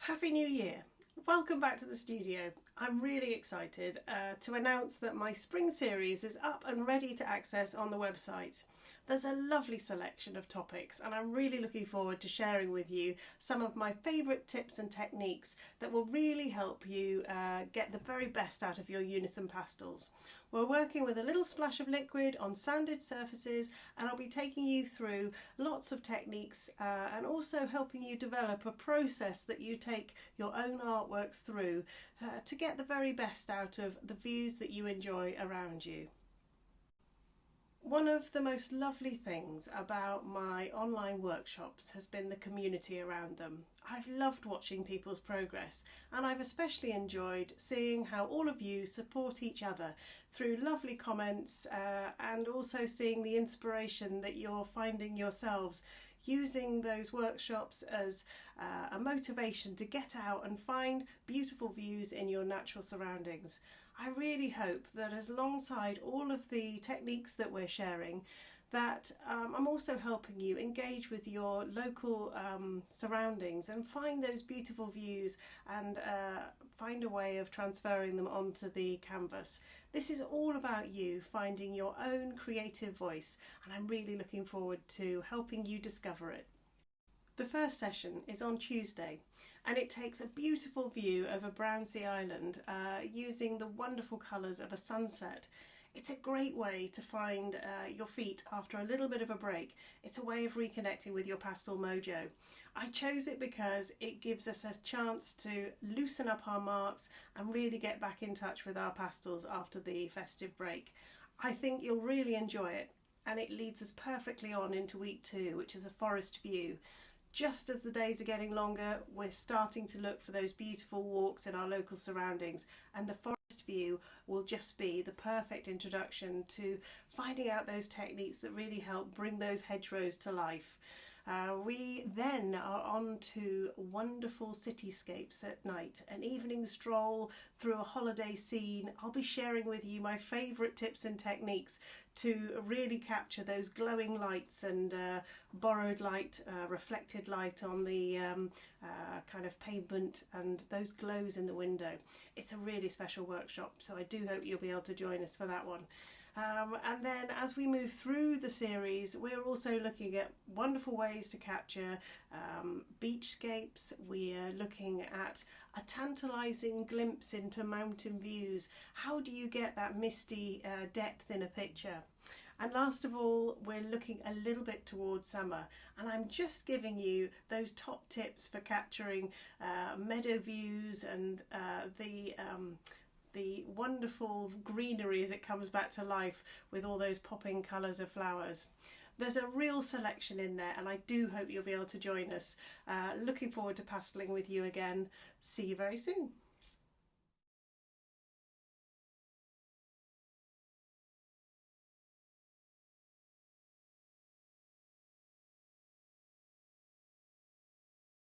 Happy New Year! Welcome back to the studio. I'm really excited to announce that my spring series is up and ready to access on the website. There's a lovely selection of topics and I'm really looking forward to sharing with you some of my favourite tips and techniques that will really help you get the very best out of your unison pastels. We're working with a little splash of liquid on sanded surfaces, and I'll be taking you through lots of techniques and also helping you develop a process that you take your own artworks through to get the very best out of the views that you enjoy around you. One of the most lovely things about my online workshops has been the community around them. I've loved watching people's progress, and I've especially enjoyed seeing how all of you support each other through lovely comments and also seeing the inspiration that you're finding yourselves using those workshops as a motivation to get out and find beautiful views in your natural surroundings. I really hope that alongside all of the techniques that we're sharing, that I'm also helping you engage with your local surroundings and find those beautiful views and find a way of transferring them onto the canvas. This is all about you finding your own creative voice, and I'm really looking forward to helping you discover it. The first session is on Tuesday, and it takes a beautiful view of a Brownsea island using the wonderful colours of a sunset. It's a great way to find your feet after a little bit of a break. It's a way of reconnecting with your pastel mojo. I chose it because it gives us a chance to loosen up our marks and really get back in touch with our pastels after the festive break. I think you'll really enjoy it, and it leads us perfectly on into week 2, which is a forest view. Just as the days are getting longer, we're starting to look for those beautiful walks in our local surroundings, and the forest view will just be the perfect introduction to finding out those techniques that really help bring those hedgerows to life. We then are on to wonderful cityscapes at night, an evening stroll through a holiday scene. I'll be sharing with you my favourite tips and techniques to really capture those glowing lights and borrowed light, reflected light on the kind of pavement and those glows in the window. It's a really special workshop, so I do hope you'll be able to join us for that one. And then as we move through the series, we're also looking at wonderful ways to capture beachscapes. We're looking at a tantalising glimpse into mountain views. How do you get that misty depth in a picture? And last of all, we're looking a little bit towards summer, and I'm just giving you those top tips for capturing meadow views and the wonderful greenery as it comes back to life with all those popping colours of flowers. There's a real selection in there, and I do hope you'll be able to join us. Looking forward to pasteling with you again. See you very soon.